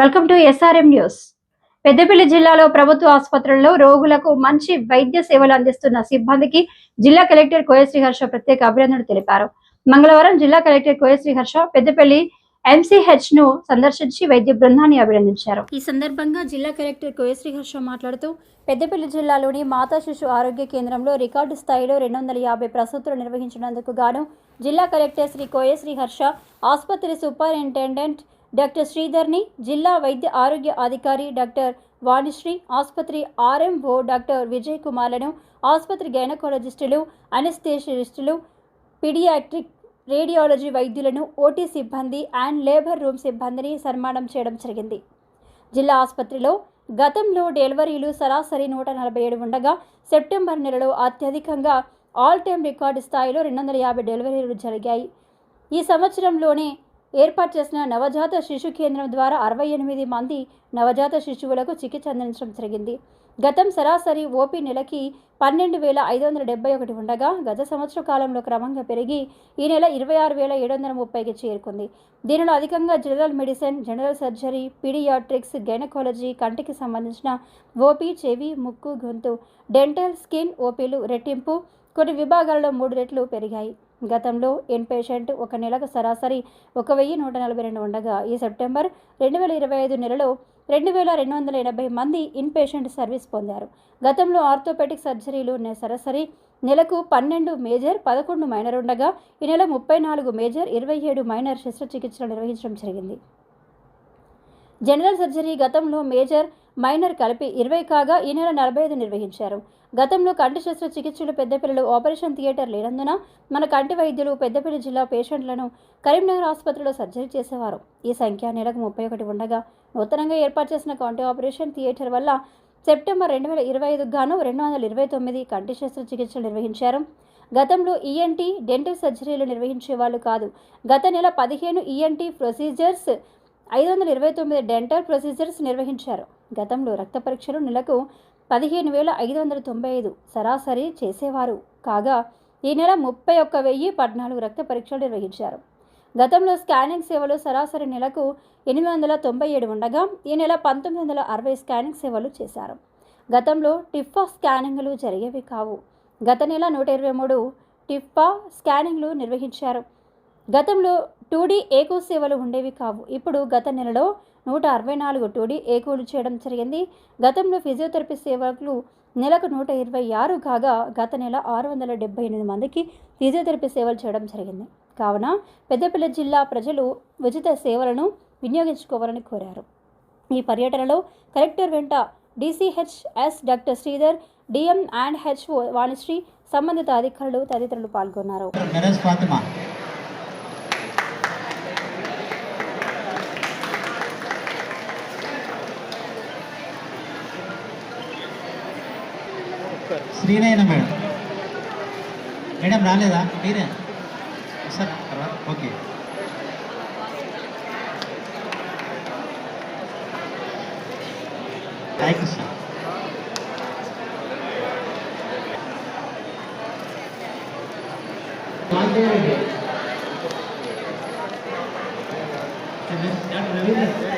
Welcome to SRM news. Peddapalli జిల్లాలో ప్రభుత్వ ఆసుపత్రుల్లో రోగులకు మంచి వైద్య సేవలు అందిస్తున్న సిబ్బందికి జిల్లా కలెక్టర్ కోయశ్రీ హర్ష ప్రత్యేక అభినందనలు తెలిపారు. మంగళవారం జిల్లా కలెక్టర్ కోయశ్రీ హర్ష పెద్దపల్లి ఎంసీహెచ్ ను సందర్శించి వైద్య బృందాన్ని అభినందించారు. ఈ సందర్భంగా జిల్లా కలెక్టర్ కోయశ్రీ హర్ష మాట్లాడుతూ పెద్దపల్లి జిల్లాలోని మాతా శిశు ఆరోగ్య కేంద్రంలో రికార్డు స్థాయిలో 250 ప్రసూతులు నిర్వహించినందుకు గాను జిల్లా కలెక్టర్ శ్రీ కోయశ్రీ హర్ష, ఆసుపత్రి సూపరింటెండెంట్ డాక్టర్ శ్రీధర్ని, జిల్లా వైద్య ఆరోగ్య అధికారి డాక్టర్ వాణిశ్రీ, ఆసుపత్రి ఆర్ఎంఓ డాక్టర్ విజయ్ కుమార్లను, ఆసుపత్రి గైనకాలజిస్టులు, అనస్థేషిస్టులు, పీడియాట్రిక్, రేడియాలజీ వైద్యులను, ఓటీ సిబ్బంది అండ్ లేబర్ రూమ్ సిబ్బందిని సన్మానం చేయడం జరిగింది. జిల్లా ఆసుపత్రిలో గతంలో డెలివరీలు సరాసరి 147 ఉండగా సెప్టెంబర్ నెలలో అత్యధికంగా ఆల్ టైమ్ రికార్డు స్థాయిలో 250 డెలివరీలు జరిగాయి. ఈ సంవత్సరంలోనే ఏర్పాటు చేసిన నవజాత శిశు కేంద్రం ద్వారా 68 మంది నవజాత శిశువులకు చికిత్స అందించడం జరిగింది. గతం సరాసరి ఓపీ నెలకి 12,571 ఉండగా గత సంవత్సర కాలంలో క్రమంగా పెరిగి ఈ నెల 26,730కి చేరుకుంది. దీనిలో అధికంగా general medicine, general surgery, paediatrics, gynaecology, కంటికి సంబంధించిన ఓపీ, చెవి, ముక్కు, గొంతు, డెంటల్, స్కిన్ ఓపీలు రెట్టింపు, కొన్ని విభాగాల్లో 3 రెట్లు పెరిగాయి. గతంలో ఇన్ పేషెంట్ ఒక నెలకు సరాసరి 1,142 ఉండగా ఈ సెప్టెంబర్ 2025 నెలలో 2,280 మంది ఇన్ పేషెంట్ సర్వీస్ పొందారు. గతంలో ఆర్థోపెడిక్ సర్జరీలు సరాసరి నెలకు 12 మేజర్, 11 మైనర్ ఉండగా ఈ నెల 34 మేజర్, 27 మైనర్ శస్త్రచికిత్సలు నిర్వహించడం జరిగింది. జనరల్ సర్జరీ గతంలో మేజర్, మైనర్ కలిపి 20 కాగా ఈ నెల 45 నిర్వహించారు. గతంలో కంటి శస్త్రచికిత్సలు పెద్దపల్లిలో ఆపరేషన్ థియేటర్ లేనందున మన కంటి వైద్యులు పెద్దపల్లి జిల్లా పేషెంట్లను కరీంనగర్ ఆసుపత్రిలో సర్జరీ చేసేవారు. ఈ సంఖ్య నెలకు 31 ఉండగా నూతనంగా ఏర్పాటు చేసిన కంటి ఆపరేషన్ థియేటర్ వల్ల సెప్టెంబర్ 2025 గాను 229 కంటి శస్త్రచికిత్సలు నిర్వహించారు. గతంలో ఈఎన్టీ, డెంటల్ సర్జరీలు నిర్వహించే వాళ్ళు కాదు. గత నెల 15 ఈఎన్టీ ప్రొసీజర్స్, 529 డెంటల్ ప్రొసీజర్స్ నిర్వహించారు. గతంలో రక్త పరీక్షలు నెలకు 15,595 సరాసరి చేసేవారు కాగా ఈ నెల 31,014 రక్త పరీక్షలు నిర్వహించారు. గతంలో స్కానింగ్ సేవలు సరాసరి నెలకు 897 ఉండగా ఈ నెల 1,960 స్కానింగ్ సేవలు చేశారు. గతంలో టిఫా స్కానింగ్లు జరిగేవి కావు. గత నెల 123 టిఫా స్కానింగ్లు నిర్వహించారు. గతంలో 2D ఏకో సేవలు ఉండేవి కావు. ఇప్పుడు గత నెలలో 164 2D ఏకోలు చేయడం జరిగింది. గతంలో ఫిజియోథెరపీ సేవలు నెలకు 126 కాగా గత నెల 678 మందికి ఫిజియోథెరపీ సేవలు చేయడం జరిగింది. కావున పెద్దపల్లి జిల్లా ప్రజలు ఉచిత సేవలను వినియోగించుకోవాలని కోరారు. ఈ పర్యటనలో కలెక్టర్ వెంట DCHS doctor Sridhar, DM and HO Vanisri, సంబంధిత అధికారులు తదితరులు పాల్గొన్నారు. శ్రీనయన మేడం, మేడం రాలేదా? మీరే sir? Okay. Thank you sir. Ravindra